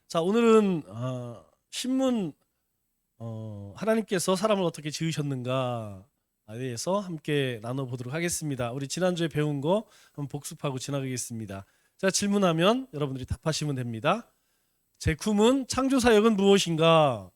자, 오늘은 신문 하나님께서 사람을 어떻게 지으셨는가에 대해서 함께 나눠보도록 하겠습니다. 우리 지난주에 배운 거 한번 복습하고 지나가겠습니다. 제가 질문하면 여러분들이 답하시면 됩니다. 제품은 창조 사역은 무엇인가?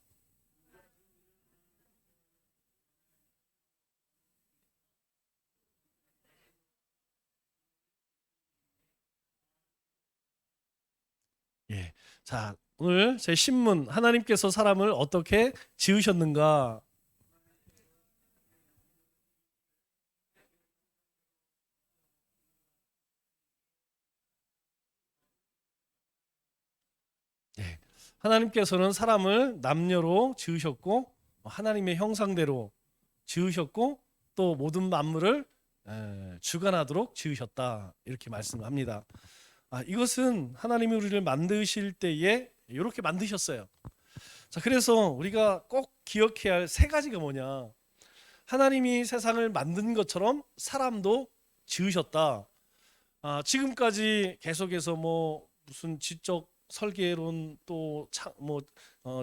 예. 자, 오늘 제 신문 하나님께서 사람을 어떻게 지으셨는가? 예. 하나님께서는 사람을 남녀로 지으셨고 하나님의 형상대로 지으셨고 또 모든 만물을 주관하도록 지으셨다 이렇게 말씀합니다. 이것은 하나님이 우리를 만드실 때에 이렇게 만드셨어요. 자, 그래서 우리가 꼭 기억해야 할 세 가지가 뭐냐? 하나님이 세상을 만든 것처럼 사람도 지으셨다. 지금까지 계속해서 뭐 무슨 지적 설계론 또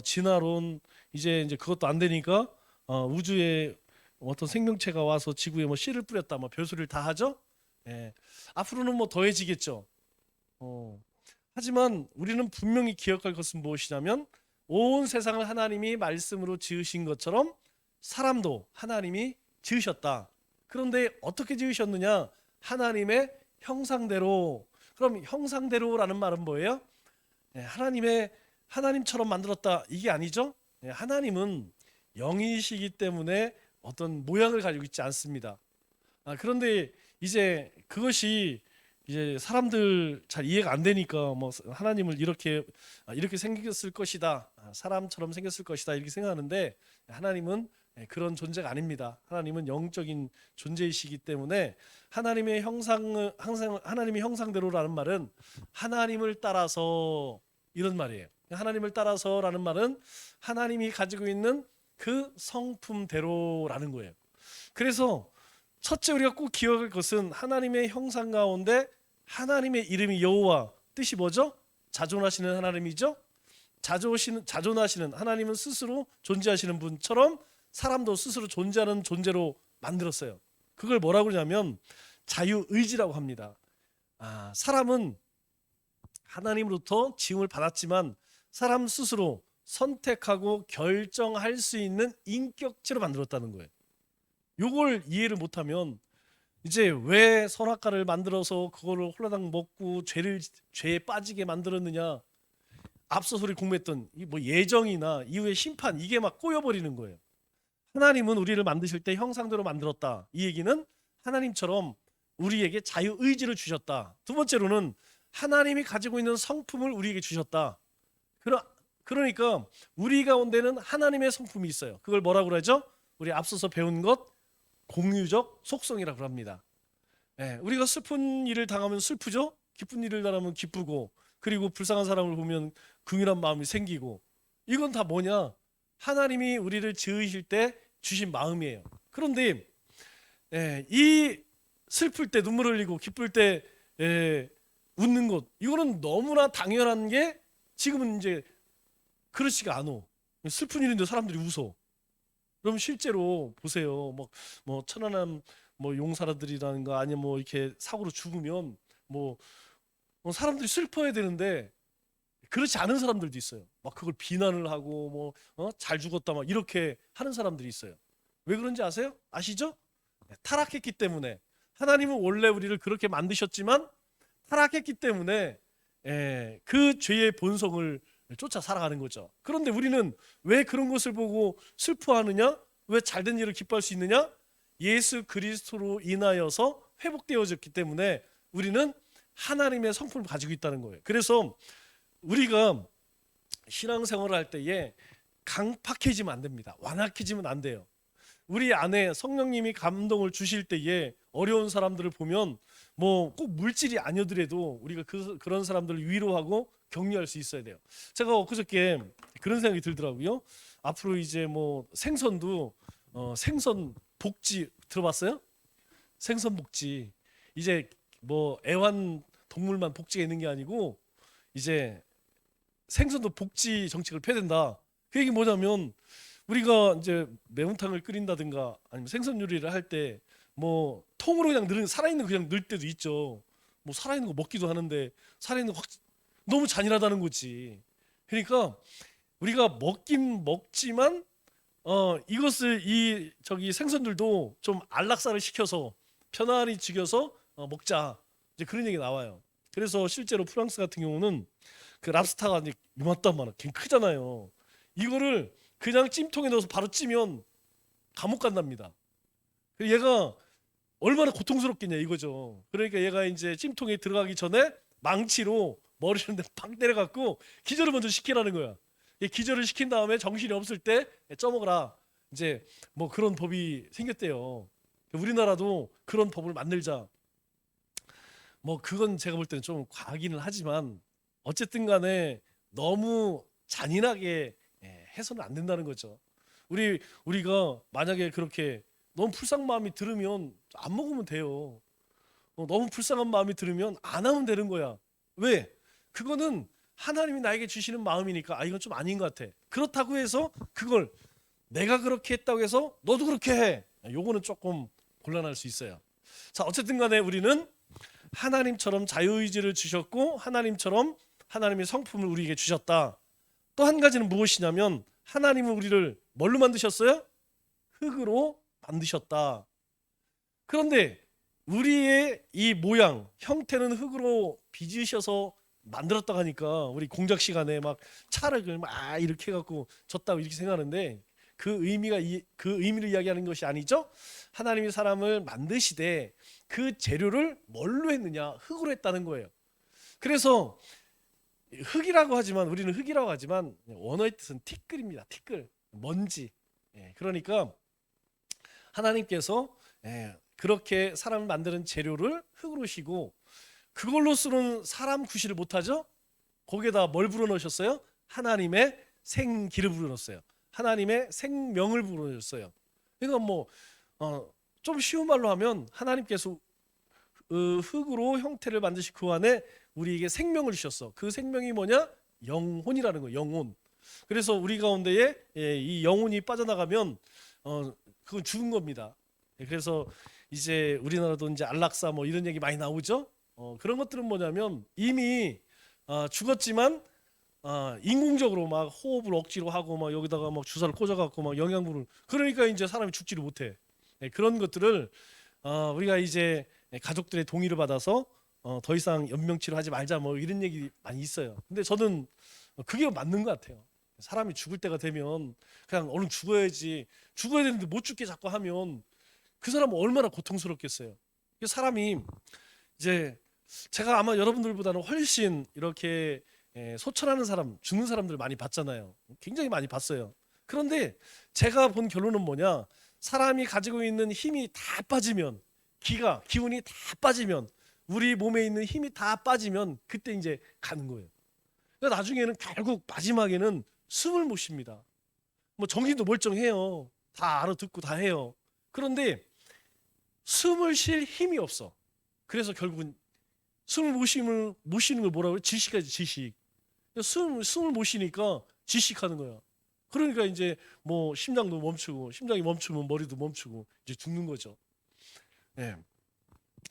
진화론 이제 그것도 안 되니까 우주에 어떤 생명체가 와서 지구에 뭐 씨를 뿌렸다 뭐 별소리를 다 하죠. 예. 앞으로는 뭐 더해지겠죠. 어. 하지만 우리는 분명히 기억할 것은 무엇이냐면 온 세상을 하나님이 말씀으로 지으신 것처럼 사람도 하나님이 지으셨다. 그런데 어떻게 지으셨느냐? 하나님의 형상대로. 그럼 형상대로라는 말은 뭐예요? 하나님처럼 만들었다 이게 아니죠? 하나님은 영이시기 때문에 어떤 모양을 가지고 있지 않습니다. 그런데 이제 그것이 이제 사람들 잘 이해가 안 되니까 뭐 하나님을 이렇게 생겼을 것이다, 사람처럼 생겼을 것이다 이렇게 생각하는데 하나님은 그런 존재가 아닙니다. 하나님은 영적인 존재이시기 때문에 하나님의 형상을 항상 하나님의 형상대로라는 말은 하나님을 따라서 이런 말이에요. 하나님을 따라서라는 말은 하나님이 가지고 있는 그 성품대로라는 거예요. 그래서 첫째 우리가 꼭 기억할 것은 하나님의 형상 가운데 하나님의 이름이 여호와, 뜻이 뭐죠? 자존하시는 하나님이죠. 자존하시는 하나님은 스스로 존재하시는 분처럼 사람도 스스로 존재하는 존재로 만들었어요. 그걸 뭐라고 그러냐면 자유의지라고 합니다. 사람은 하나님으로부터 지음을 받았지만 사람 스스로 선택하고 결정할 수 있는 인격체로 만들었다는 거예요. 요걸 이해를 못하면 이제 왜 선악과를 만들어서 그거를 홀라당 먹고 죄에 빠지게 만들었느냐, 앞서서 우리 공부했던 이 뭐 예정이나 이후의 심판 이게 막 꼬여버리는 거예요. 하나님은 우리를 만드실 때 형상대로 만들었다. 이 얘기는 하나님처럼 우리에게 자유의지를 주셨다. 두 번째로는 하나님이 가지고 있는 성품을 우리에게 주셨다. 그러니까 우리 가운데는 하나님의 성품이 있어요. 그걸 뭐라고 그러죠? 우리 앞서서 배운 것 공유적 속성이라고 합니다. 우리가 슬픈 일을 당하면 슬프죠? 기쁜 일을 당하면 기쁘고, 그리고 불쌍한 사람을 보면 긍휼한 마음이 생기고, 이건 다 뭐냐? 하나님이 우리를 지으실 때 주신 마음이에요. 그런데 이 슬플 때 눈물 흘리고 기쁠 때 웃는 것, 이거는 너무나 당연한 게 지금은 이제 그렇지가 않아. 슬픈 일인데 사람들이 웃어. 그럼 실제로 보세요. 뭐 천안함 뭐 용사들이라든가 아니면 뭐 이렇게 사고로 죽으면 뭐 사람들이 슬퍼해야 되는데 그렇지 않은 사람들도 있어요. 막 그걸 비난을 하고 잘 죽었다 막 이렇게 하는 사람들이 있어요. 왜 그런지 아세요? 아시죠? 타락했기 때문에. 하나님은 원래 우리를 그렇게 만드셨지만 타락했기 때문에 그 죄의 본성을 쫓아 살아가는 거죠. 그런데 우리는 왜 그런 것을 보고 슬퍼하느냐? 왜 잘된 일을 기뻐할 수 있느냐? 예수 그리스도로 인하여서 회복되어졌기 때문에 우리는 하나님의 성품을 가지고 있다는 거예요. 그래서 우리가 신앙생활을 할 때에 강팍해지면 안 됩니다. 완악해지면 안 돼요. 우리 안에 성령님이 감동을 주실 때에 어려운 사람들을 보면 뭐 꼭 물질이 아니더라도 우리가 그런 사람들을 위로하고 격려할 수 있어야 돼요. 제가 엊그저께 그런 생각이 들더라고요. 앞으로 이제 뭐 생선도 생선 복지 들어봤어요? 생선 복지. 이제 뭐 애완 동물만 복지가 있는 게 아니고 이제 생선도 복지 정책을 펴야 된다. 그 얘기 뭐냐면 우리가 이제 매운탕을 끓인다든가 아니면 생선 요리를 할 때 뭐 통으로 그냥 살아있는 거 그냥 넣을 때도 있죠. 뭐 살아있는 거 먹기도 하는데 살아있는 거 너무 잔인하다는 거지. 그러니까 우리가 먹긴 먹지만 이것을 이 저기 생선들도 좀 안락사를 시켜서 편안히 즐겨서 먹자. 이제 그런 얘기 나와요. 그래서 실제로 프랑스 같은 경우는 그 랍스타가 이제 이만큼만 굉장히 크잖아요. 이거를 그냥 찜통에 넣어서 바로 찌면 감옥 간답니다. 얘가 얼마나 고통스럽겠냐 이거죠. 그러니까 얘가 이제 찜통에 들어가기 전에 망치로 머리를 팍 때려갖고 기절을 먼저 시키라는 거야. 기절을 시킨 다음에 정신이 없을 때 쪄먹어라. 이제 뭐 그런 법이 생겼대요. 우리나라도 그런 법을 만들자. 뭐 그건 제가 볼 때는 좀 과하기는 하지만 어쨌든 간에 너무 잔인하게 해서는 안 된다는 거죠. 우리가 만약에 그렇게 너무 불쌍한 마음이 들으면 안 먹으면 돼요. 너무 불쌍한 마음이 들으면 안 하면 되는 거야. 왜? 그거는 하나님이 나에게 주시는 마음이니까 이건 좀 아닌 것 같아. 그렇다고 해서 그걸 내가 그렇게 했다고 해서 너도 그렇게 해. 요거는 조금 곤란할 수 있어요. 자, 어쨌든 간에 우리는 하나님처럼 자유의지를 주셨고 하나님처럼 하나님의 성품을 우리에게 주셨다. 또 한 가지는 무엇이냐면 하나님은 우리를 뭘로 만드셨어요? 흙으로 만드셨다. 그런데 우리의 이 모양, 형태는 흙으로 빚으셔서 만들었다 하니까 우리 공작 시간에 막 차를 막 이렇게 해갖고 졌다고 이렇게 생각하는데 그 의미를 이야기하는 것이 아니죠. 하나님이 사람을 만드시되 그 재료를 뭘로 했느냐? 흙으로 했다는 거예요. 그래서 흙이라고 하지만 우리는 흙이라고 하지만 원어의 뜻은 티끌입니다. 티끌, 먼지. 그러니까 하나님께서 그렇게 사람을 만드는 재료를 흙으로 시고 그걸로서는 사람 구실을 못하죠. 거기에다 뭘 불어넣으셨어요? 하나님의 생기를 불어넣었어요. 하나님의 생명을 불어넣었어요. 그러니까 뭐 좀 쉬운 말로 하면 하나님께서 흙으로 형태를 만드시 그 안에 우리에게 생명을 주셨어. 그 생명이 뭐냐? 영혼이라는 거예요. 영혼. 그래서 우리 가운데에 이 영혼이 빠져나가면 그건 죽은 겁니다. 그래서 이제 우리나라도 이제 안락사 뭐 이런 얘기 많이 나오죠. 그런 것들은 뭐냐면 이미 죽었지만 인공적으로 막 호흡을 억지로 하고 막 여기다가 막 주사를 꽂아갖고 막 영양분을 그러니까 이제 사람이 죽지를 못해. 그런 것들을 우리가 이제 가족들의 동의를 받아서 더 이상 연명치료하지 말자 뭐 이런 얘기 많이 있어요. 근데 저는 그게 맞는 것 같아요. 사람이 죽을 때가 되면 그냥 얼른 죽어야지. 죽어야 되는데 못 죽게 자꾸 하면 그 사람은 얼마나 고통스럽겠어요. 사람이 이제 제가 아마 여러분들보다는 훨씬 이렇게 소천하는 사람, 죽는 사람들 많이 봤잖아요. 굉장히 많이 봤어요. 그런데 제가 본 결론은 뭐냐? 사람이 가지고 있는 힘이 다 빠지면 기운이 다 빠지면 우리 몸에 있는 힘이 다 빠지면 그때 이제 가는 거예요. 그러니까 나중에는 결국 마지막에는 숨을 못 쉽니다. 뭐 정신도 멀쩡해요. 다 알아듣고 다 해요. 그런데 숨을 쉴 힘이 없어. 그래서 결국은 숨을 못 쉬는 걸 뭐라고 해요? 질식하지, 질식. 숨을 못 쉬니까 질식하는 거야. 그러니까 이제 뭐 심장도 멈추고 심장이 멈추면 머리도 멈추고 이제 죽는 거죠. 네.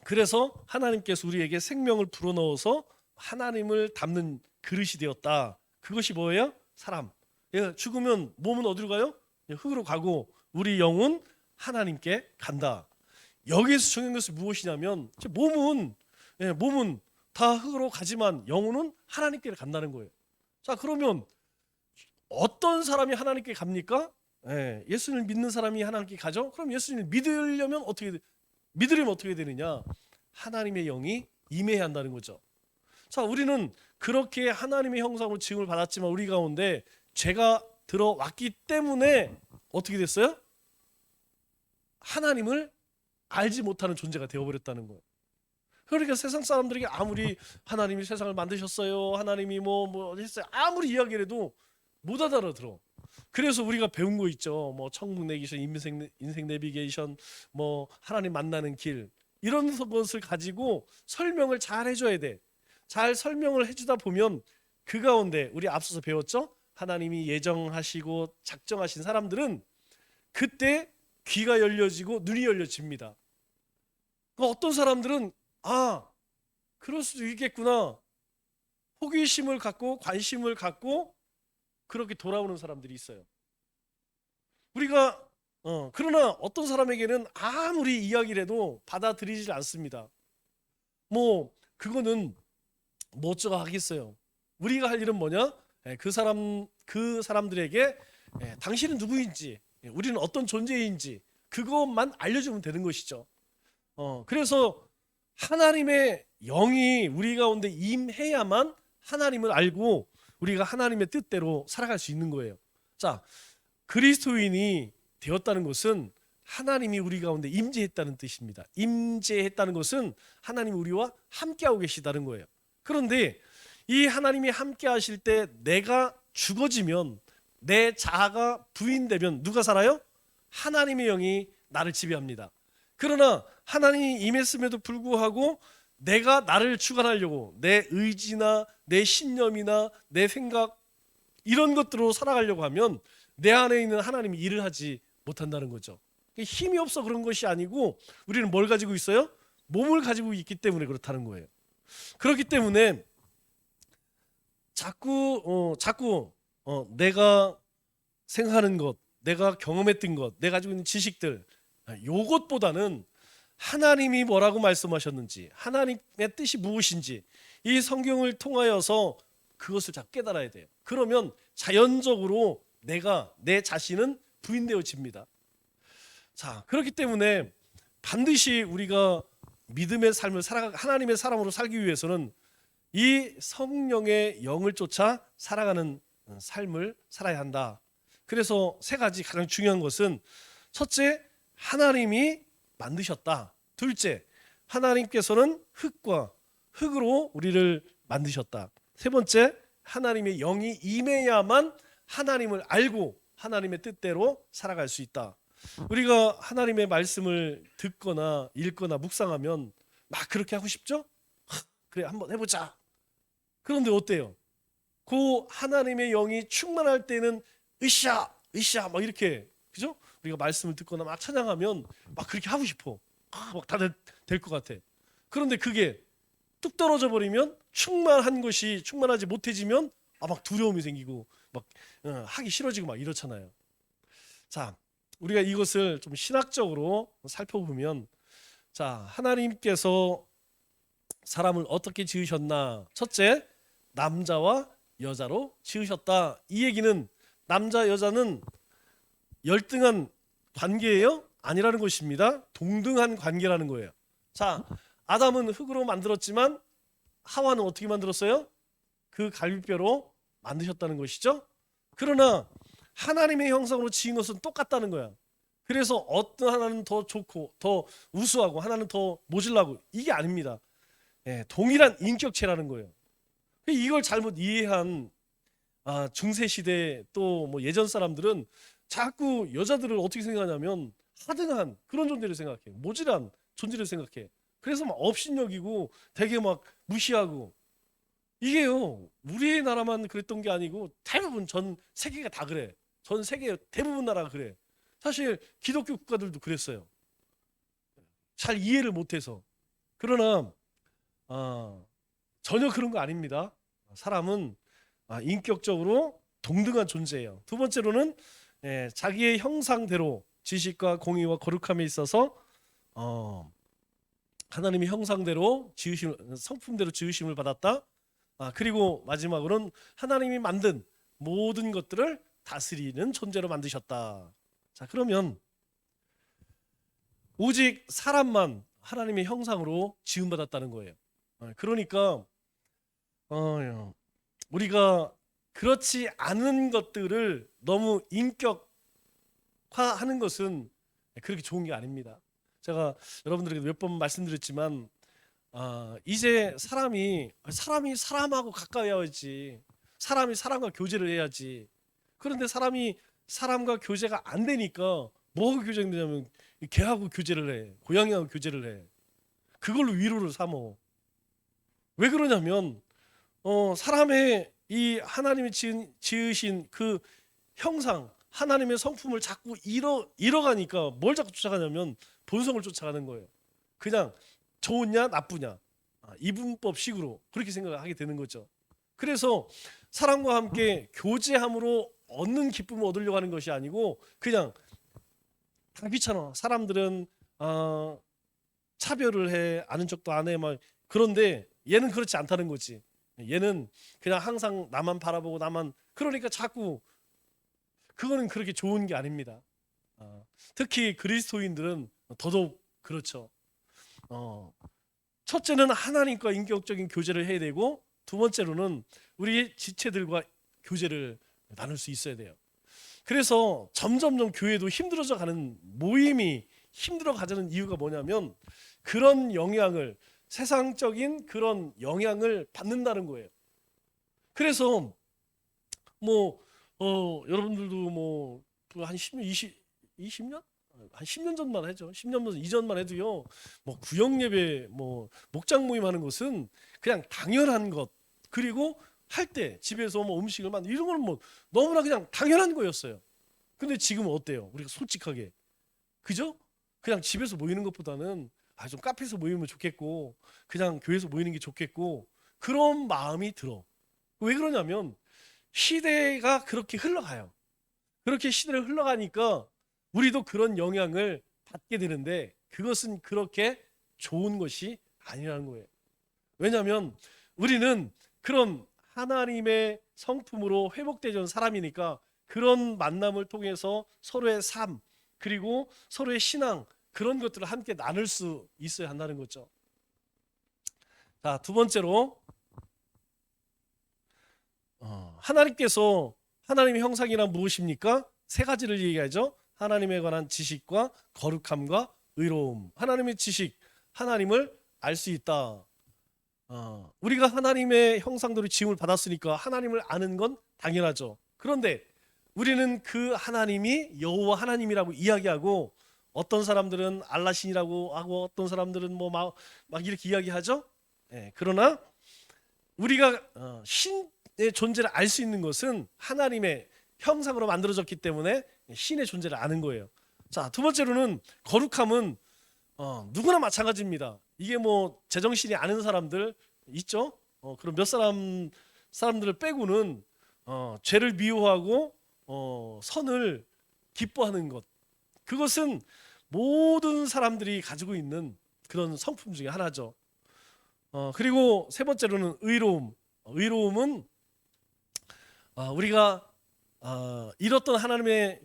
그래서 하나님께서 우리에게 생명을 불어넣어서 하나님을 담는 그릇이 되었다. 그것이 뭐예요? 사람. 죽으면 몸은 어디로 가요? 흙으로 가고 우리 영은 하나님께 간다. 여기에서 중요한 것이 무엇이냐면 몸은 다 흙으로 가지만 영혼은 하나님께 간다는 거예요. 자, 그러면 어떤 사람이 하나님께 갑니까? 예수님을 믿는 사람이 하나님께 가죠. 그럼 예수님을 믿으려면 어떻게 되느냐? 하나님의 영이 임해야 한다는 거죠. 자, 우리는 그렇게 하나님의 형상으로 지음을 받았지만 우리 가운데 죄가 들어왔기 때문에 어떻게 됐어요? 하나님을 알지 못하는 존재가 되어버렸다는 거예요. 그러니까 세상 사람들에게 아무리 하나님이 세상을 만드셨어요, 하나님이 뭐 했어요, 아무리 이야기를 해도 못 알아들어. 그래서 우리가 배운 거 있죠. 뭐 천국 내비게이션, 인생 내비게이션, 뭐 하나님 만나는 길 이런 것을 가지고 설명을 잘 해줘야 돼. 잘 설명을 해주다 보면 그 가운데 우리 앞서서 배웠죠? 하나님이 예정하시고 작정하신 사람들은 그때 귀가 열려지고 눈이 열려집니다. 어떤 사람들은 그럴 수도 있겠구나, 호기심을 갖고 관심을 갖고 그렇게 돌아오는 사람들이 있어요. 우리가 그러나 어떤 사람에게는 아무리 이야기를 해도 받아들이질 않습니다. 뭐 그거는 뭐 어쩌고 하겠어요. 우리가 할 일은 뭐냐? 그 사람들에게 당신은 누구인지, 우리는 어떤 존재인지 그것만 알려주면 되는 것이죠. 그래서 하나님의 영이 우리 가운데 임해야만 하나님을 알고 우리가 하나님의 뜻대로 살아갈 수 있는 거예요. 자, 그리스도인이 되었다는 것은 하나님이 우리 가운데 임재했다는 뜻입니다. 임재했다는 것은 하나님이 우리와 함께하고 계시다는 거예요. 그런데 이 하나님이 함께 하실 때 내가 죽어지면, 내 자아가 부인되면 누가 살아요? 하나님의 영이 나를 지배합니다. 그러나 하나님이 임했음에도 불구하고 내가 나를 주관하려고 내 의지나 내 신념이나 내 생각 이런 것들로 살아가려고 하면 내 안에 있는 하나님이 일을 하지 못한다는 거죠. 힘이 없어 그런 것이 아니고 우리는 뭘 가지고 있어요? 몸을 가지고 있기 때문에 그렇다는 거예요. 그렇기 때문에 자꾸 내가 생각하는 것, 내가 경험했던 것, 내가 가지고 있는 지식들, 요것보다는 하나님이 뭐라고 말씀하셨는지, 하나님의 뜻이 무엇인지 이 성경을 통하여서 그것을 잘 깨달아야 돼요. 그러면 자연적으로 내 자신은 부인되어집니다. 자, 그렇기 때문에 반드시 우리가 믿음의 삶을 하나님의 사람으로 살기 위해서는 이 성령의 영을 쫓아 살아가는 삶을 살아야 한다. 그래서 세 가지 가장 중요한 것은, 첫째, 하나님이 만드셨다. 둘째, 하나님께서는 흙으로 우리를 만드셨다. 세 번째, 하나님의 영이 임해야만 하나님을 알고 하나님의 뜻대로 살아갈 수 있다. 우리가 하나님의 말씀을 듣거나 읽거나 묵상하면 막 그렇게 하고 싶죠? 그래, 한번 해보자. 그런데 어때요? 그 하나님의 영이 충만할 때는 으쌰 막 이렇게, 그죠? 우리가 말씀을 듣거나 막 찬양하면 막 그렇게 하고 싶어. 막 다 될 것 같아. 그런데 그게 뚝 떨어져 버리면, 충만하지 못해지면 막 두려움이 생기고 막 하기 싫어지고 막 이렇잖아요. 자, 우리가 이것을 좀 신학적으로 살펴보면, 자, 하나님께서 사람을 어떻게 지으셨나? 첫째, 남자와 여자로 지으셨다. 이 얘기는 남자 여자는 열등한 관계예요? 아니라는 것입니다. 동등한 관계라는 거예요. 자, 아담은 흙으로 만들었지만 하와는 어떻게 만들었어요? 그 갈비뼈로 만드셨다는 것이죠. 그러나 하나님의 형상으로 지은 것은 똑같다는 거야. 그래서 어떤 하나는 더 좋고 더 우수하고 하나는 더 모질라고, 이게 아닙니다. 동일한 인격체라는 거예요. 이걸 잘못 이해한 중세시대 또 뭐 예전 사람들은 자꾸 여자들을 어떻게 생각하냐면 하등한 그런 존재를 생각해. 모질한 존재를 생각해. 그래서 막 업신여기고 되게 막 무시하고. 이게요, 우리나라만 그랬던 게 아니고 대부분 전 세계가 다 그래. 전 세계 대부분 나라가 그래. 사실 기독교 국가들도 그랬어요. 잘 이해를 못해서. 그러나 전혀 그런 거 아닙니다. 사람은 인격적으로 동등한 존재예요. 두 번째로는 자기의 형상대로 지식과 공의와 거룩함에 있어서 하나님의 형상대로 성품대로 지으심을 받았다. 그리고 마지막으로는 하나님이 만든 모든 것들을 다스리는 존재로 만드셨다. 자, 그러면 오직 사람만 하나님의 형상으로 지음받았다는 거예요. 그러니까 우리가 그렇지 않은 것들을 너무 인격화하는 것은 그렇게 좋은 게 아닙니다. 제가 여러분들에게 몇 번 말씀드렸지만 이제 사람이 사람하고 가까워야지, 사람이 사람과 교제를 해야지. 그런데 사람이 사람과 교제가 안 되니까 뭐하고 교제되냐면 개하고 교제를 해, 고양이하고 교제를 해. 그걸로 위로를 삼어. 왜 그러냐면 사람의 이 하나님이 지으신 그 형상, 하나님의 성품을 자꾸 잃어가니까 뭘 자꾸 쫓아가냐면 본성을 쫓아가는 거예요. 그냥 좋으냐 나쁘냐 이분법식으로 그렇게 생각을 하게 되는 거죠. 그래서 사람과 함께 교제함으로 얻는 기쁨을 얻으려고 하는 것이 아니고 그냥 다 귀찮아. 사람들은 차별을 해, 아는 척도 안 해, 막 그런데 얘는 그렇지 않다는 거지. 얘는 그냥 항상 나만 바라보고 나만 그러니까 자꾸 그거는 그렇게 좋은 게 아닙니다. 특히 그리스도인들은 더더욱 그렇죠. 첫째는 하나님과 인격적인 교제를 해야 되고 두 번째로는 우리 지체들과 교제를 나눌 수 있어야 돼요. 그래서 점점점 교회도 힘들어져 가는 모임이 힘들어 가자는 이유가 뭐냐면 그런 영향을 세상적인 그런 영향을 받는다는 거예요. 그래서 뭐 여러분들도 뭐 한 10년 20년 한 10년 전만 해죠. 10년 이전만 해도요. 뭐 구역 예배 뭐 목장 모임 하는 것은 그냥 당연한 것. 그리고 할 때 집에서 뭐 음식을 만들 이런 건 뭐 너무나 그냥 당연한 거였어요. 근데 지금은 어때요? 우리가 솔직하게. 그죠? 그냥 집에서 모이는 것보다는 좀 카페에서 모이면 좋겠고 그냥 교회에서 모이는 게 좋겠고 그런 마음이 들어. 왜 그러냐면 시대가 그렇게 흘러가요. 그렇게 시대를 흘러가니까 우리도 그런 영향을 받게 되는데 그것은 그렇게 좋은 것이 아니라는 거예요. 왜냐하면 우리는 그런 하나님의 성품으로 회복되던 사람이니까 그런 만남을 통해서 서로의 삶 그리고 서로의 신앙 그런 것들을 함께 나눌 수 있어야 한다는 거죠. 자, 두 번째로 하나님께서 하나님의 형상이란 무엇입니까? 세 가지를 얘기하죠. 하나님에 관한 지식과 거룩함과 의로움. 하나님의 지식, 하나님을 알 수 있다. 우리가 하나님의 형상대로 지음을 받았으니까 하나님을 아는 건 당연하죠. 그런데 우리는 그 하나님이 여호와 하나님이라고 이야기하고 어떤 사람들은 알라신이라고 하고 어떤 사람들은 뭐 막 이렇게 이야기하죠. 그러나 우리가 신의 존재를 알 수 있는 것은 하나님의 형상으로 만들어졌기 때문에 신의 존재를 아는 거예요. 자, 두 번째로는 거룩함은 누구나 마찬가지입니다. 이게 뭐 제정신이 아는 사람들 있죠. 그럼 몇 사람들을 빼고는 죄를 미워하고 선을 기뻐하는 것. 그것은 모든 사람들이 가지고 있는 그런 성품 중에 하나죠. 그리고 세 번째로는 의로움. 의로움은 우리가 잃었던 하나님의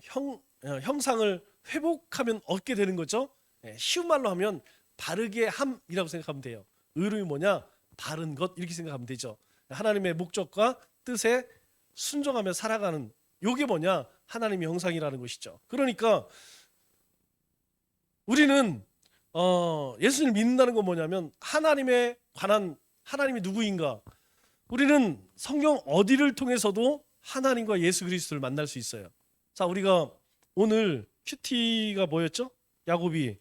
형상을 회복하면 얻게 되는 거죠. 쉬운 말로 하면 바르게 함이라고 생각하면 돼요. 의로움이 뭐냐? 바른 것 이렇게 생각하면 되죠. 하나님의 목적과 뜻에 순종하며 살아가는 이게 뭐냐? 하나님의 형상이라는 것이죠. 그러니까 우리는 예수님을 믿는다는 건 뭐냐면 하나님에 관한 하나님이 누구인가? 우리는 성경 어디를 통해서도 하나님과 예수 그리스도를 만날 수 있어요. 자, 우리가 오늘 큐티가 뭐였죠? 야곱이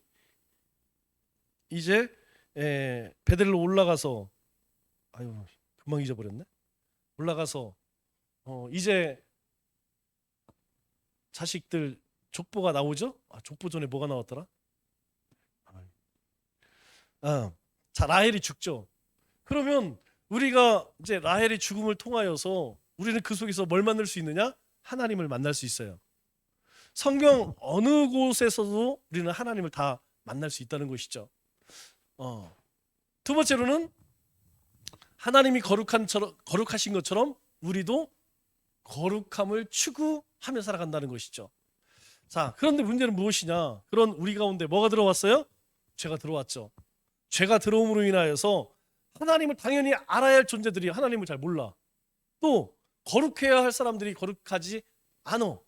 이제 베델로 올라가서 금방 잊어버렸네. 올라가서 이제 자식들 족보가 나오죠? 족보 전에 뭐가 나왔더라? 자, 라헬이 죽죠. 그러면 우리가 이제 라헬의 죽음을 통하여서 우리는 그 속에서 뭘 만날 수 있느냐? 하나님을 만날 수 있어요. 성경 어느 곳에서도 우리는 하나님을 다 만날 수 있다는 것이죠. 두 번째로는 하나님이 거룩하신 것처럼 우리도 거룩함을 추구하며 살아간다는 것이죠. 자, 그런데 문제는 무엇이냐? 그런 우리 가운데 뭐가 들어왔어요? 죄가 들어왔죠. 죄가 들어옴으로 인하여서 하나님을 당연히 알아야 할 존재들이 하나님을 잘 몰라. 또 거룩해야 할 사람들이 거룩하지 않아.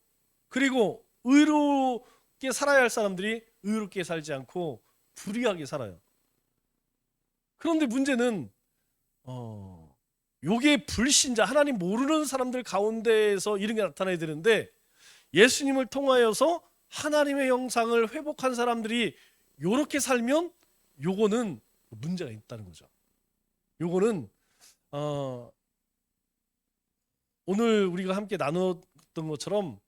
그리고 의롭게 살아야 할 사람들이 의롭게 살지 않고 불의하게 살아요. 그런데 문제는 요게 불신자 하나님 모르는 사람들 가운데에서 이런 게 나타나야 되는데 예수님을 통하여서 하나님의 형상을 회복한 사람들이 요렇게 살면 요거는 문제가 있다는 거죠. 요거는 오늘 우리가 함께 나눴던 것처럼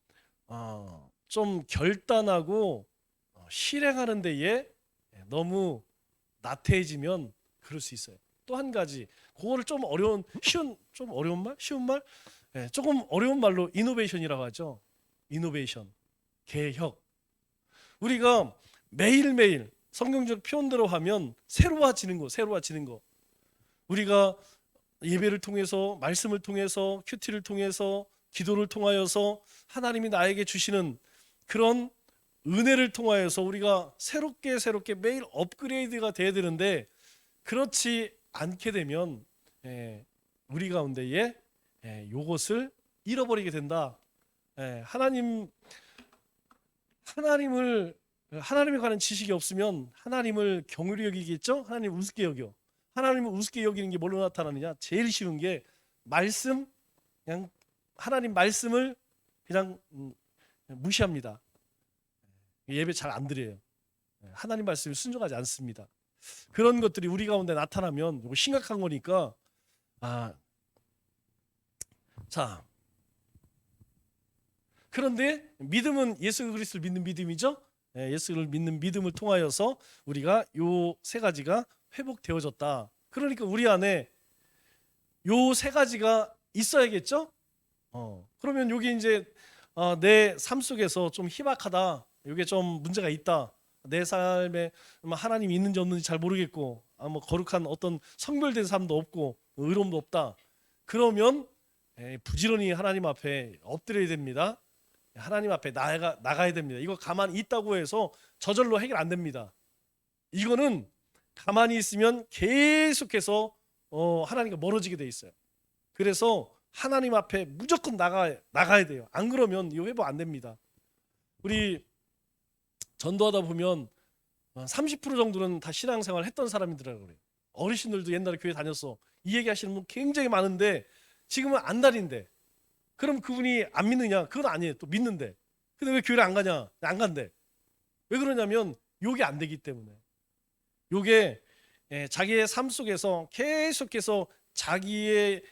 좀 결단하고 실행하는 데에 너무 나태해지면 그럴 수 있어요. 또 한 가지, 그거를 좀 어려운 말, 쉬운 말, 조금 어려운 말로 이노베이션이라고 하죠. 이노베이션, 개혁. 우리가 매일매일 성경적 표현대로 하면 새로워지는 거. 우리가 예배를 통해서, 말씀을 통해서, 큐티를 통해서, 기도를 통하여서 하나님이 나에게 주시는 그런 은혜를 통하여서 우리가 새롭게 매일 업그레이드가 돼야 되는데, 그렇지 않게 되면 우리 가운데에 요것을 잃어버리게 된다. 하나님에 관한 지식이 없으면 하나님을 경휼히 여기겠죠? 하나님을 우습게 여겨. 하나님을 우습게 여기는 게 뭘로 나타나느냐? 제일 쉬운 게 그냥 하나님 말씀을 그냥 무시합니다. 예배 잘 안 드려요. 하나님 말씀에 순종하지 않습니다. 그런 것들이 우리 가운데 나타나면 이거 심각한 거니까. 자, 그런데 믿음은 예수 그리스도를 믿는 믿음이죠. 예수를 믿는 믿음을 통하여서 우리가 요 세 가지가 회복되어졌다. 그러니까 우리 안에 요 세 가지가 있어야겠죠. 그러면 여기 이제 내 삶 속에서 좀 희박하다, 이게 좀 문제가 있다, 내 삶에 하나님이 있는지 없는지 잘 모르겠고, 뭐 거룩한 어떤 성별된 삶도 없고 의로움도 없다. 그러면 부지런히 하나님 앞에 엎드려야 됩니다. 하나님 앞에 나가야 됩니다. 이거 가만히 있다고 해서 저절로 해결 안 됩니다. 이거는 가만히 있으면 계속해서 하나님과 멀어지게 돼 있어요. 그래서 하나님 앞에 무조건 나가야 돼요. 안 그러면 이거 회복 안 됩니다. 우리 전도하다 보면 30% 정도는 다 신앙생활 했던 사람이더라고요. 그래요. 어르신들도 옛날에 교회 다녔어. 이 얘기 하시는 분 굉장히 많은데 지금은 안달인데, 그럼 그분이 안 믿느냐? 그건 아니에요. 또 믿는데. 근데 왜 교회를 안 가냐? 안 간대. 왜 그러냐면 요게 안 되기 때문에. 요게 자기의 삶 속에서 계속해서 자기의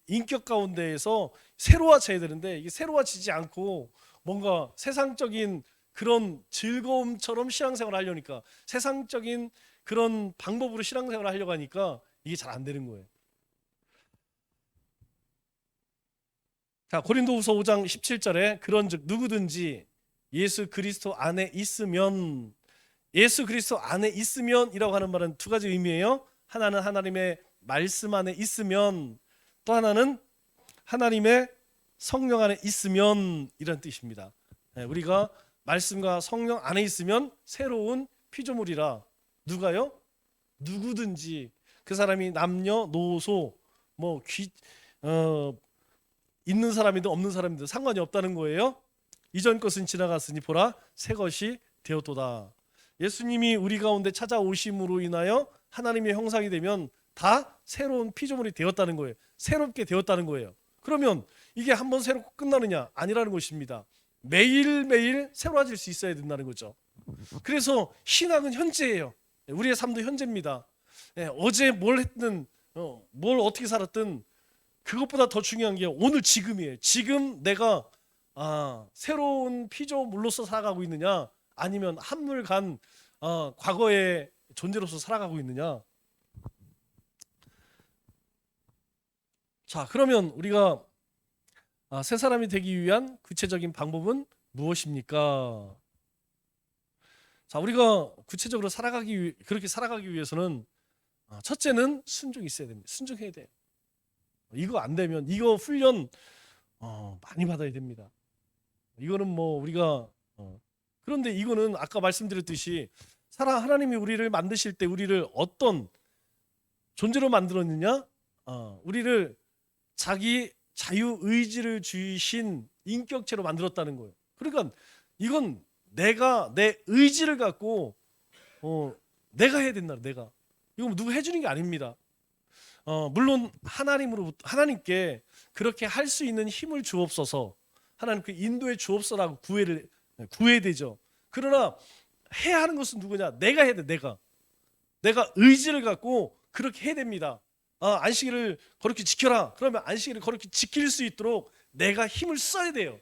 인격 가운데에서 새로워져야 되는데, 이게 새로워지지 않고 뭔가 세상적인 그런 즐거움처럼 신앙생활을 하려니까, 세상적인 그런 방법으로 신앙생활을 하려고 하니까 이게 잘 안 되는 거예요. 자, 고린도후서 5장 17절에 그런즉 누구든지 예수 그리스도 안에 있으면, 예수 그리스도 안에 있으면이라고 하는 말은 두 가지 의미예요. 하나는 하나님의 말씀 안에 있으면, 또 하나는 하나님의 성령 안에 있으면, 이런 뜻입니다. 우리가 말씀과 성령 안에 있으면 새로운 피조물이라. 누가요? 누구든지, 그 사람이 남녀노소 있는 사람이든 없는 사람이든 상관이 없다는 거예요. 이전 것은 지나갔으니 보라 새 것이 되었도다. 예수님이 우리 가운데 찾아오심으로 인하여 하나님의 형상이 되면 다 새로운 피조물이 되었다는 거예요. 새롭게 되었다는 거예요. 그러면 이게 한번 새롭고 끝나느냐? 아니라는 것입니다. 매일매일 새로워질 수 있어야 된다는 거죠. 그래서 신앙은 현재예요. 우리의 삶도 현재입니다. 어제 뭘 했든 뭘 어떻게 살았든 그것보다 더 중요한 게 오늘 지금이에요. 지금 내가 새로운 피조물로서 살아가고 있느냐, 아니면 한물간 과거의 존재로서 살아가고 있느냐. 자, 그러면 우리가 새 사람이 되기 위한 구체적인 방법은 무엇입니까? 자, 우리가 구체적으로 그렇게 살아가기 위해서는 첫째는 순종이 있어야 됩니다. 순종해야 돼요. 이거 안 되면, 이거 훈련 많이 받아야 됩니다. 이거는 우리가 그런데 이거는 아까 말씀드렸듯이 하나님이 우리를 만드실 때 우리를 어떤 존재로 만들었느냐? 우리를 자기 자유의지를 주신 인격체로 만들었다는 거예요. 그러니까 이건 내가 내 의지를 갖고 내가 해야 된다. 내가. 이거 누구 해주는 게 아닙니다. 물론 하나님께 그렇게 할 수 있는 힘을 주옵소서, 하나님 그 인도에 주옵소서라고 구해야 되죠. 그러나 해야 하는 것은 누구냐? 내가 해야 돼. 내가 의지를 갖고 그렇게 해야 됩니다. 안식일을 거룩히 지켜라. 그러면 안식일을 거룩히 지킬 수 있도록 내가 힘을 써야 돼요.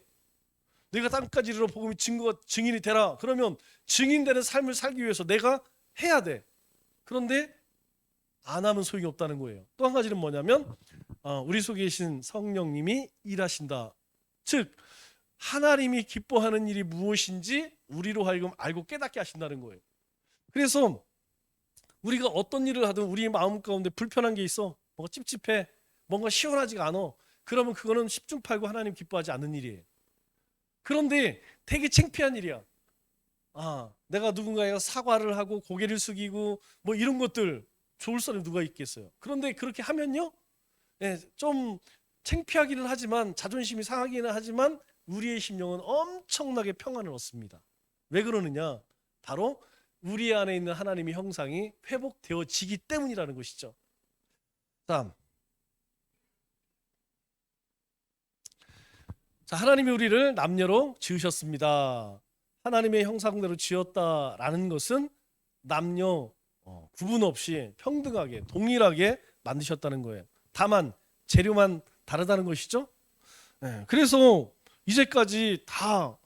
내가 땅까지 이르러 복음의 증인이 되라. 그러면 증인되는 삶을 살기 위해서 내가 해야 돼. 그런데 안 하면 소용이 없다는 거예요. 또 한 가지는 뭐냐면 우리 속에 계신 성령님이 일하신다. 즉 하나님이 기뻐하는 일이 무엇인지 우리로 하여금 알고 깨닫게 하신다는 거예요. 그래서 우리가 어떤 일을 하든 우리 마음 가운데 불편한 게 있어, 뭔가 찝찝해, 뭔가 시원하지가 않아, 그러면 그거는 10중 8구 하나님 기뻐하지 않는 일이에요. 그런데 되게 창피한 일이야. 내가 누군가에게 사과를 하고 고개를 숙이고 뭐 이런 것들 좋을 사람이 누가 있겠어요. 그런데 그렇게 하면요, 좀 창피하기는 하지만 자존심이 상하기는 하지만 우리의 심령은 엄청나게 평안을 얻습니다. 왜 그러느냐? 바로 우리 안에 있는 하나님의 형상이 회복되어지기 때문이라는 것이죠. 다음, 하나님이 우리를 남녀로 지으셨습니다. 하나님의 형상대로 지었다라는 것은 남녀 구분 없이 평등하게 동일하게 만드셨다는 거예요. 다만 재료만 다르다는 것이죠. 그래서 이제까지 다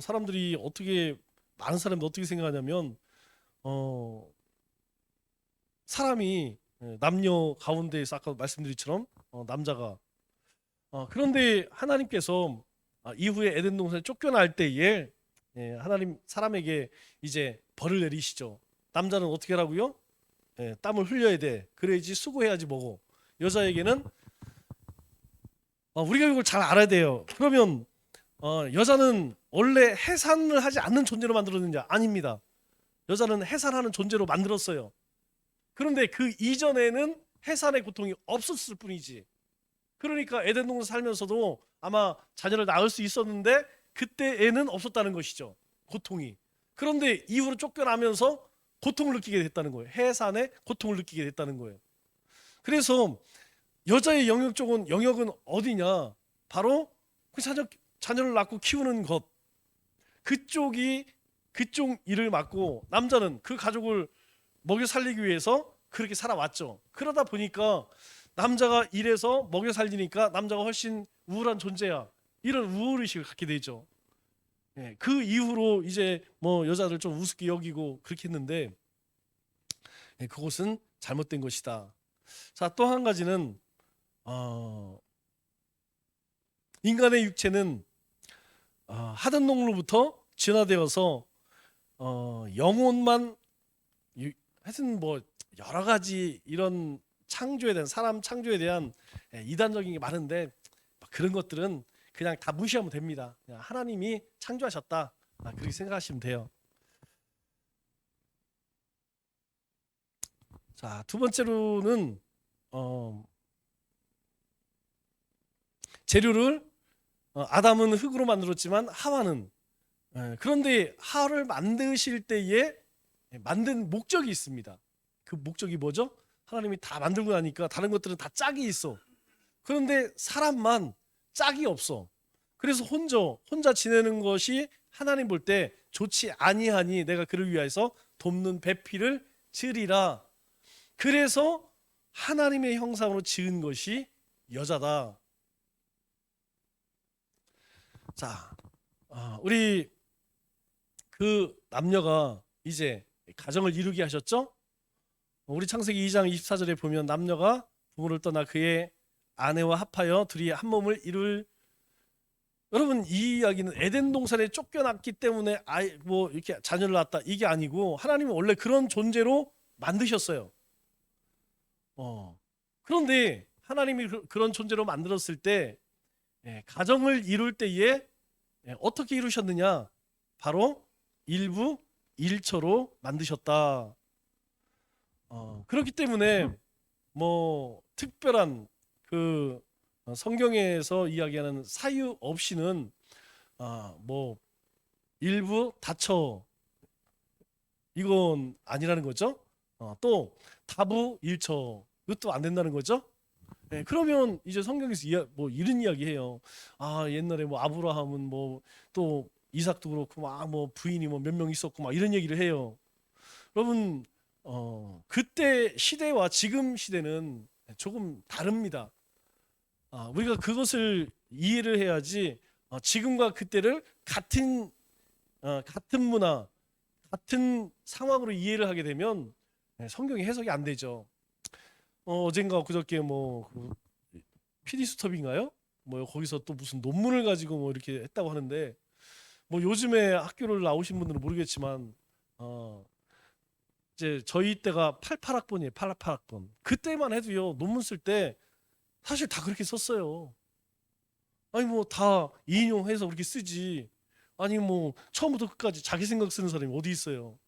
사람들이 많은 사람들이 어떻게 생각하냐면 사람이 남녀 가운데에서 아까 말씀드린 것처럼 남자가 그런데 하나님께서 이후에 에덴 동산에 쫓겨날 때에 하나님 사람에게 이제 벌을 내리시죠. 남자는 어떻게 하라고요? 땀을 흘려야 돼. 그래야지 수고해야지 먹어. 여자에게는 우리가 이걸 잘 알아야 돼요. 그러면 여자는 원래 해산을 하지 않는 존재로 만들었느냐? 아닙니다. 여자는 해산하는 존재로 만들었어요. 그런데 그 이전에는 해산의 고통이 없었을 뿐이지. 그러니까 에덴 동산 살면서도 아마 자녀를 낳을 수 있었는데 그때에는 없었다는 것이죠. 고통이. 그런데 이후로 쫓겨나면서 고통을 느끼게 됐다는 거예요. 해산의 고통을 느끼게 됐다는 거예요. 그래서 여자의 영역은 어디냐? 바로 그 자녀를 낳고 키우는 것. 그쪽 일을 맡고 남자는 그 가족을 먹여 살리기 위해서 그렇게 살아왔죠. 그러다 보니까 남자가 일해서 먹여 살리니까 남자가 훨씬 우월한 존재야. 이런 우월의식을 갖게 되죠. 그 이후로 이제 뭐 여자들 좀 우습게 여기고 그렇게 했는데 그것은 잘못된 것이다. 자, 또 한 가지는 인간의 육체는 하던 놈으로부터 진화되어서 영혼만 하여튼 뭐 여러 가지 이런 사람 창조에 대한 이단적인 게 많은데 그런 것들은 그냥 다 무시하면 됩니다. 그냥 하나님이 창조하셨다, 그렇게 생각하시면 돼요. 자, 두 번째로는 재료를 아담은 흙으로 만들었지만 하와는 그런데 하와를 만드실 때에 만든 목적이 있습니다. 그 목적이 뭐죠? 하나님이 다 만들고 나니까 다른 것들은 다 짝이 있어. 그런데 사람만 짝이 없어. 그래서 혼자 지내는 것이 하나님 볼 때 좋지 아니하니 내가 그를 위하여서 돕는 배필을 지으리라. 그래서 하나님의 형상으로 지은 것이 여자다. 자, 우리 그 남녀가 이제 가정을 이루게 하셨죠? 우리 창세기 2장 24절에 보면 남녀가 부모를 떠나 그의 아내와 합하여 둘이 한 몸을 이룰. 여러분, 이 이야기는 에덴 동산에 쫓겨났기 때문에 뭐 이렇게 자녀를 낳았다 이게 아니고 하나님은 원래 그런 존재로 만드셨어요. 그런데 하나님이 그런 존재로 만들었을 때 가정을 이룰 때에 어떻게 이루셨느냐? 바로 일부 일처로 만드셨다. 그렇기 때문에 뭐 특별한 그 성경에서 이야기하는 사유 없이는 뭐 일부 다처 이건 아니라는 거죠. 또 다부 일처 이것도 안 된다는 거죠. 그러면 이제 성경에서 뭐 이런 이야기해요. 옛날에 뭐 아브라함은 뭐 또 이삭도 그렇고 막 뭐 부인이 뭐 몇 명 있었고 막 이런 얘기를 해요. 여러분 그때 시대와 지금 시대는 조금 다릅니다. 우리가 그것을 이해를 해야지 지금과 그때를 같은 문화, 같은 상황으로 이해를 하게 되면 성경이 해석이 안 되죠. 어젠가 그저께 그 PD 수첩인가요? 뭐 거기서 또 무슨 논문을 가지고 뭐 이렇게 했다고 하는데 뭐 요즘에 학교를 나오신 분들은 모르겠지만 이제 저희 때가 88학번이에요. 88학번. 그때만 해도요. 논문 쓸 때 사실 다 그렇게 썼어요. 아니 뭐 다 인용해서 그렇게 쓰지. 아니 뭐 처음부터 끝까지 자기 생각 쓰는 사람이 어디 있어요.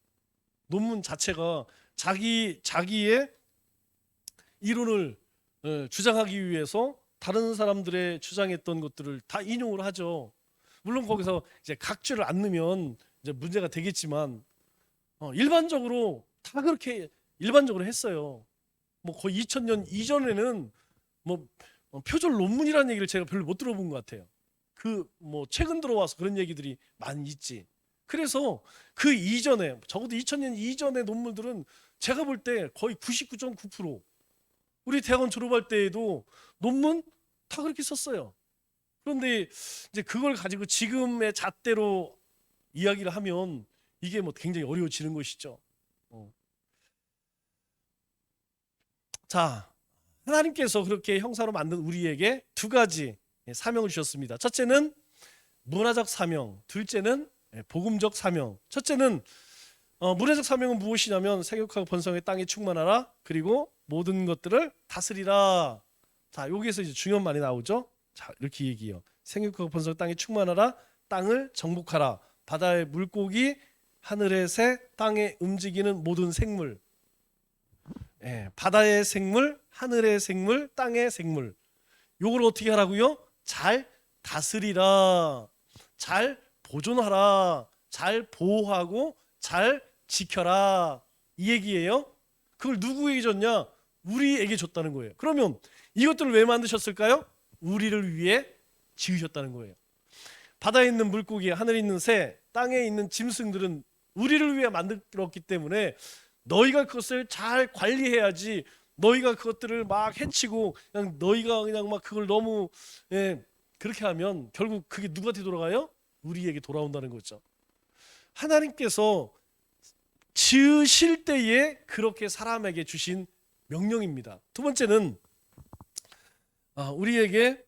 논문 자체가 자기의 이론을 주장하기 위해서 다른 사람들의 주장했던 것들을 다 인용을 하죠. 물론 거기서 이제 각주를 안 넣으면 이제 문제가 되겠지만 일반적으로 다 그렇게 일반적으로 했어요. 뭐 거의 2000년 이전에는 뭐 표절 논문이라는 얘기를 제가 별로 못 들어본 것 같아요. 그 뭐 최근 들어와서 그런 얘기들이 많이 있지. 그래서 그 이전에 적어도 2000년 이전의 논문들은 제가 볼 때 거의 99.9% 우리 대학원 졸업할 때에도 논문 다 그렇게 썼어요. 그런데 이제 그걸 가지고 지금의 잣대로 이야기를 하면 이게 뭐 굉장히 어려워지는 것이죠. 자, 하나님께서 그렇게 형상으로 만든 우리에게 두 가지 사명을 주셨습니다. 첫째는 문화적 사명, 둘째는 복음적 사명. 첫째는 문화적 사명은 무엇이냐면 생육하고 번성의 땅에 충만하라. 그리고 모든 것들을 다스리라. 자, 여기에서 이제 중요한 말이 나오죠. 자, 이렇게 얘기해요. 생육하고 번성의 땅에 충만하라. 땅을 정복하라. 바다의 물고기, 하늘의 새, 땅에 움직이는 모든 생물. 바다의 생물, 하늘의 생물, 땅의 생물. 요걸 어떻게 하라고요? 잘 다스리라. 잘 보존하라. 잘 보호하고 잘 지켜라. 이 얘기예요. 그걸 누구에게 줬냐? 우리에게 줬다는 거예요. 그러면 이것들을 왜 만드셨을까요? 우리를 위해 지으셨다는 거예요. 바다에 있는 물고기, 하늘에 있는 새, 땅에 있는 짐승들은 우리를 위해 만들었기 때문에 너희가 그것을 잘 관리해야지. 너희가 그것들을 막 해치고 그냥 너희가 그냥 막 그걸 너무 그렇게 하면 결국 그게 누구한테 돌아가요? 우리에게 돌아온다는 거죠. 하나님께서 지으실 때에 그렇게 사람에게 주신 명령입니다. 두 번째는 우리에게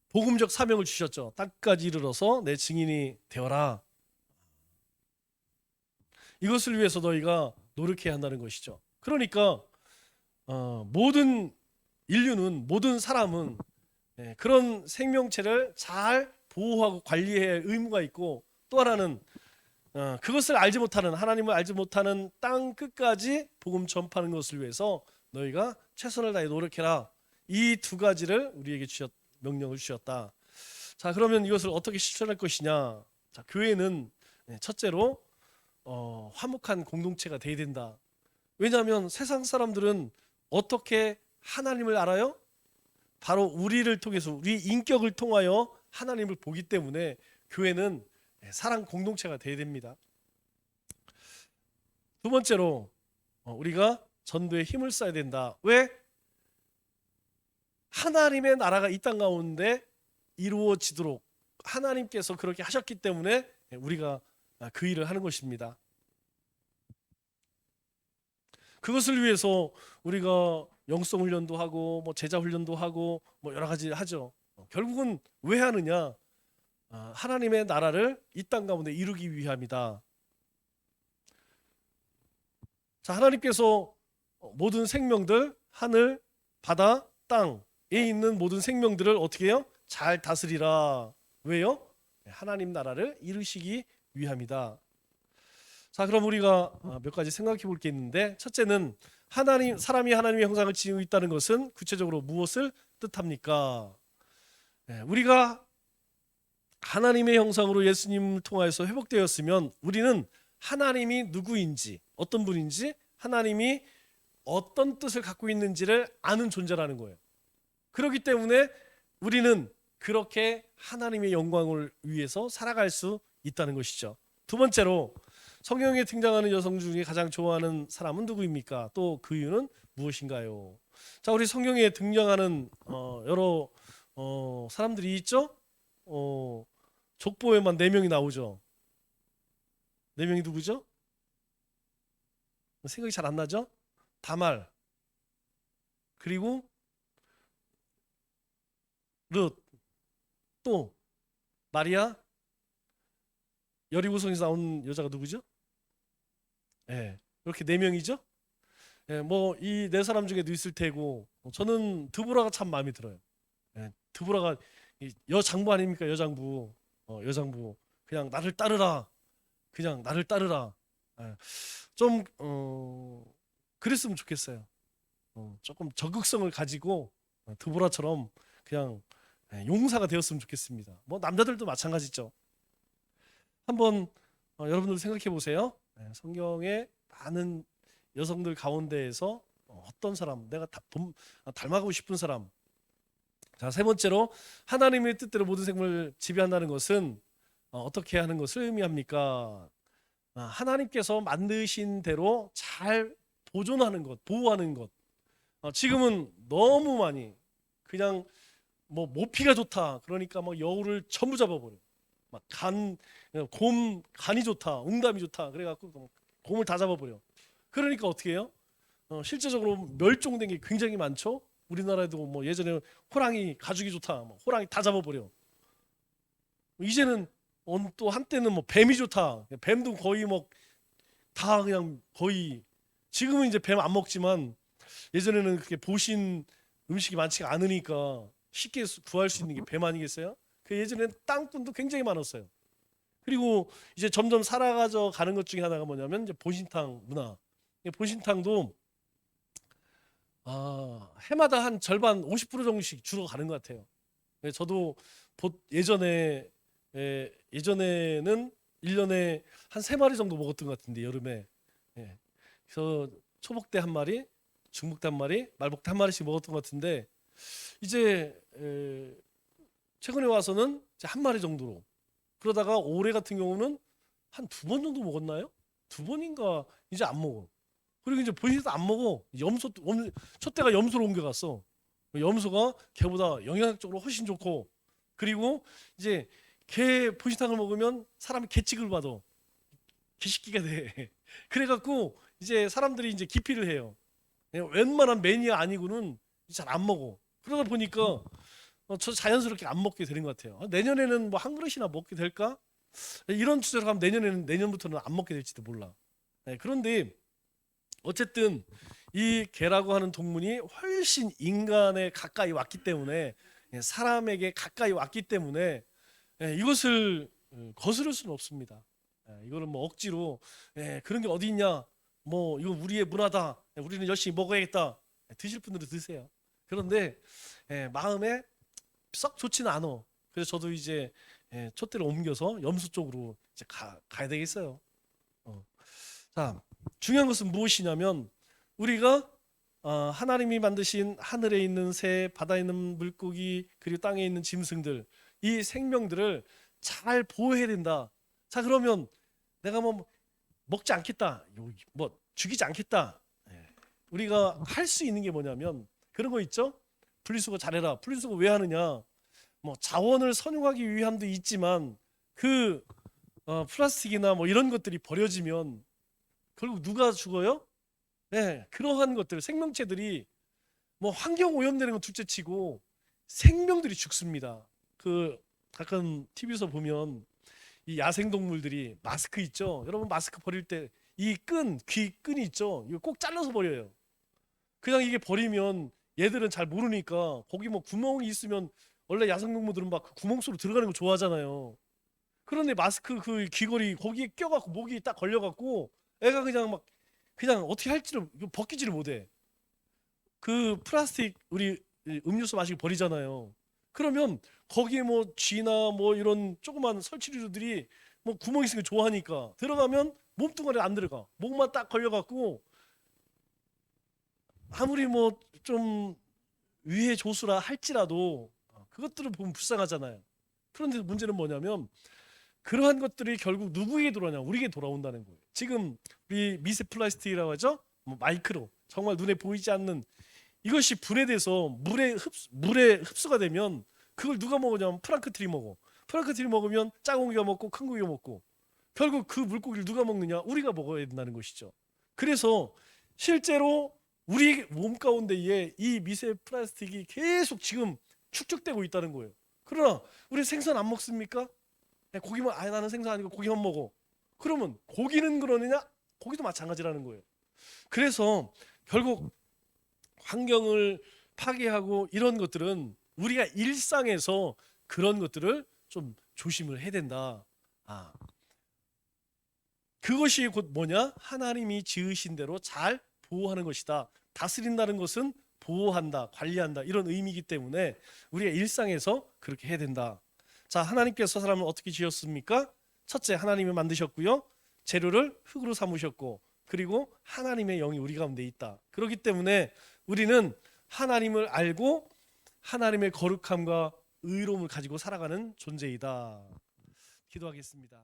복음적 사명을 주셨죠. 땅까지 이르러서 내 증인이 되어라. 이것을 위해서 너희가 노력해야 한다는 것이죠. 그러니까 모든 인류는, 모든 사람은 그런 생명체를 잘 보호하고 관리해야 할 의무가 있고, 또 하나는 그것을 알지 못하는, 하나님을 알지 못하는 땅 끝까지 복음 전파하는 것을 위해서 너희가 최선을 다해 노력해라. 이 두 가지를 우리에게 명령을 주셨다. 자, 그러면 이것을 어떻게 실천할 것이냐? 자, 교회는 첫째로 화목한 공동체가 돼야 된다. 왜냐하면 세상 사람들은 어떻게 하나님을 알아요? 바로 우리를 통해서, 우리 인격을 통하여 하나님을 보기 때문에 교회는 사랑 공동체가 돼야 됩니다. 두 번째로 우리가 전도에 힘을 써야 된다. 왜? 하나님의 나라가 이 땅 가운데 이루어지도록 하나님께서 그렇게 하셨기 때문에 우리가 그 일을 하는 것입니다. 그것을 위해서 우리가 영성 훈련도 하고 뭐 제자 훈련도 하고 뭐 여러 가지 하죠. 결국은 왜 하느냐? 하나님의 나라를 이 땅 가운데 이루기 위함이다. 자, 하나님께서 모든 생명들, 하늘, 바다, 땅에 있는 모든 생명들을 어떻게 해요? 잘 다스리라. 왜요? 하나님 나라를 이루시기 위함이다. 자, 그럼 우리가 몇 가지 생각해 볼 게 있는데, 첫째는 사람이 하나님의 형상을 지니고 있다는 것은 구체적으로 무엇을 뜻합니까? 우리가 하나님의 형상으로 예수님을 통하여서 회복되었으면 우리는 하나님이 누구인지, 어떤 분인지, 하나님이 어떤 뜻을 갖고 있는지를 아는 존재라는 거예요. 그렇기 때문에 우리는 그렇게 하나님의 영광을 위해서 살아갈 수 있다는 것이죠. 두 번째로, 성경에 등장하는 여성 중에 가장 좋아하는 사람은 누구입니까? 또 그 이유는 무엇인가요? 자, 우리 성경에 등장하는 여러 사람들이 있죠? 족보에만 4명이 나오죠. 4명이 누구죠? 생각이 잘 안 나죠? 다말, 그리고 룻, 또 마리아, 여리고성에서 나온 여자가 누구죠? 예, 이렇게 4명이죠? 예, 뭐 이 4사람 중에도 있을 테고 저는 드보라가 참 마음에 들어요. 예, 드보라가 이 여장부 아닙니까? 여장부. 여장부. 그냥 나를 따르라. 그냥 나를 따르라. 예, 좀 그랬으면 좋겠어요. 조금 적극성을 가지고 드보라처럼 그냥 용사가 되었으면 좋겠습니다. 뭐 남자들도 마찬가지죠. 한번 여러분들 생각해 보세요. 성경의 많은 여성들 가운데에서 어떤 사람 내가 닮아가고 싶은 사람. 자, 세 번째로 하나님의 뜻대로 모든 생물을 지배한다는 것은 어떻게 하는 것을 의미합니까? 하나님께서 만드신 대로 잘 보존하는 것, 보호하는 것. 지금은 너무 많이 그냥 뭐 모피가 좋다. 그러니까 막 여우를 전부 잡아버려. 막 간이 좋다. 응답이 좋다. 그래갖고 곰을 다 잡아버려. 그러니까 어떻게 해요? 실제적으로 멸종된 게 굉장히 많죠. 우리나라에도 뭐 예전에 호랑이 가죽이 좋다. 뭐 호랑이 다 잡아버려. 이제는 또 한때는 뭐 뱀이 좋다. 뱀도 거의 뭐 다 그냥 거의 지금은 이제 뱀 안 먹지만 예전에는 그렇게 보신 음식이 많지가 않으니까 쉽게 구할 수 있는 게 뱀 아니겠어요? 그 예전에는 땅꾼도 굉장히 많았어요. 그리고 이제 점점 살아가져 가는 것 중에 하나가 뭐냐면 이제 보신탕 문화. 보신탕도 해마다 한 절반 50% 정도씩 줄어가는 것 같아요. 저도 예전에는 1년에 한 3마리 정도 먹었던 것 같은데 여름에. 예. 그래서 초복대 1마리, 중복대 1마리, 말복대 1마리씩 먹었던 것 같은데 이제 최근에 와서는 이제 1마리 정도로. 그러다가 올해 같은 경우는 한 2번 정도 먹었나요? 2번인가 이제 안 먹어. 그리고 이제 보시도 안 먹어. 첫째가 염소로 옮겨갔어. 염소가 개보다 영양적으로 훨씬 좋고, 그리고 이제 개 보신탕을 먹으면 사람이 개취급을 받아. 개식기가 돼. 그래갖고 이제 사람들이 이제 기피를 해요. 웬만한 매니아 아니고는 잘 안 먹어. 그러다 보니까 저 자연스럽게 안 먹게 되는 것 같아요. 내년에는 뭐 한 그릇이나 먹게 될까? 이런 추세로 가면 내년부터는 안 먹게 될지도 몰라. 그런데 어쨌든 이 개라고 하는 동물이 훨씬 인간에 가까이 왔기 때문에, 사람에게 가까이 왔기 때문에 이것을 거스를 수는 없습니다. 이거는 뭐 억지로 그런 게 어디 있냐, 뭐 이건 우리의 문화다, 우리는 열심히 먹어야겠다, 드실 분들은 드세요. 그런데 마음에 썩 좋지는 않아. 그래서 저도 이제 촛대를 옮겨서 염소 쪽으로 이제 가야 되겠어요. 자, 중요한 것은 무엇이냐면 우리가 하나님이 만드신 하늘에 있는 새, 바다에 있는 물고기, 그리고 땅에 있는 짐승들, 이 생명들을 잘 보호해야 된다. 자, 그러면 내가 뭐 먹지 않겠다, 뭐 죽이지 않겠다. 우리가 할 수 있는 게 뭐냐면 그런 거 있죠? 분리수거 잘해라. 분리수거 왜 하느냐? 뭐 자원을 선용하기 위함도 있지만 그 플라스틱이나 뭐 이런 것들이 버려지면 결국 누가 죽어요? 그러한 것들, 생명체들이 뭐 환경 오염되는 건 둘째치고 생명들이 죽습니다. 그 가끔 TV에서 보면 이 야생 동물들이 마스크 있죠. 여러분 마스크 버릴 때 이 귀 끈이 있죠. 이거 꼭 잘라서 버려요. 그냥 이게 버리면 얘들은 잘 모르니까 거기 뭐 구멍이 있으면, 원래 야생 동물들은 막 그 구멍 속으로 들어가는 거 좋아하잖아요. 그런데 마스크 그 귀걸이 거기에 껴갖고 목이 딱 걸려갖고 애가 그냥 어떻게 할지를 벗기지를 못해. 그 플라스틱 우리 음료수 마시고 버리잖아요. 그러면 거기에 뭐 쥐나 뭐 이런 조그만 설치류들이 뭐 구멍 있으니까 좋아하니까 들어가면 몸뚱아리 안 들어가. 목만 딱 걸려갖고 아무리 뭐 좀 위해 조수라 할지라도 그것들을 보면 불쌍하잖아요. 그런데 문제는 뭐냐면 그러한 것들이 결국 누구에게 돌아오냐? 우리에게 돌아온다는 거예요. 지금 우리 미세 플라스틱이라고 하죠. 뭐 마이크로 정말 눈에 보이지 않는 이것이 분해돼서 물에 흡수가 되면 그걸 누가 먹으냐면 프랑크들이 먹어. 프랑크들이 먹으면 작은 고기가 먹고 큰 고기가 먹고 결국 그 물고기를 누가 먹느냐? 우리가 먹어야 된다는 것이죠. 그래서 실제로 우리 몸 가운데에 이 미세 플라스틱이 계속 지금 축적되고 있다는 거예요. 그러나 우리 생선 안 먹습니까? 고기만 나는 생선 아니고 고기만 먹어. 그러면 고기는 그러느냐? 고기도 마찬가지라는 거예요. 그래서 결국 환경을 파괴하고 이런 것들은 우리가 일상에서 그런 것들을 좀 조심을 해야 된다. 그것이 곧 뭐냐? 하나님이 지으신 대로 잘 보호하는 것이다. 다스린다는 것은 보호한다, 관리한다 이런 의미이기 때문에 우리가 일상에서 그렇게 해야 된다. 자, 하나님께서 사람을 어떻게 지었습니까? 첫째, 하나님이 만드셨고요. 재료를 흙으로 삼으셨고, 그리고 하나님의 영이 우리 가운데 있다. 그렇기 때문에 우리는 하나님을 알고 하나님의 거룩함과 의로움을 가지고 살아가는 존재이다. 기도하겠습니다.